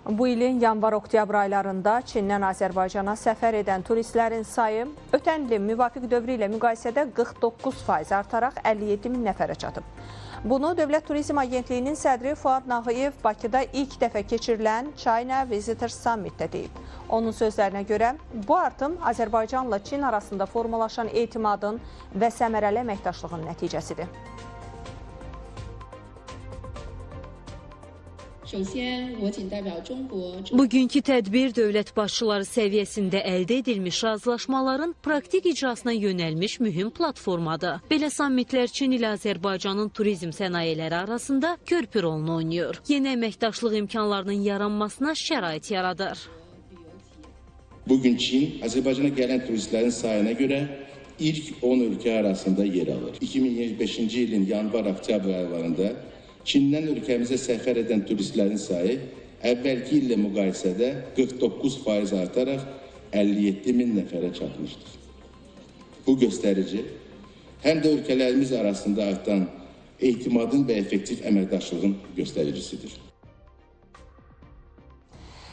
Bu ilin yanvar-oktyabr aylarında Çindən Azərbaycana səfər edən turistlərin sayı ötən ilin müvafiq dövrü ilə müqayisədə 49% artaraq 57 min nəfərə çatıb. Bunu Dövlət Turizm Agentliyinin sədri Fuad Nağıyev Bakıda ilk dəfə keçirilən China Visitors Summit'də deyib. Onun sözlərinə görə bu artım Azərbaycanla Çin arasında formalaşan etimadın və səmərəli əməkdaşlığın nəticəsidir. Bugünkü tədbir dövlət başçıları səviyyəsində əldə edilmiş razılaşmaların praktik icrasına yönəlmiş mühüm platformadır. Belə sammitlər Çin ilə Azərbaycanın turizm sənayeləri arasında körpü rolunu oynayır. Yeni əməkdaşlıq imkanlarının yaranmasına şərait yaradır. Bugün Çin, Azərbaycana gələn turistlərin sayına görə ilk 10 ölkə arasında yer alır. 2025-ci ilin yanvar-oktyabr aylarında Çindən ölkəmizə səfər edən turistlərin sayı əvvəlki illə müqayisədə 49% artaraq 57 min nəfərə çatmışdır. Bu göstərici həm də ölkələrimiz arasında artan etimadın və effektiv əməkdaşlığın göstəricisidir.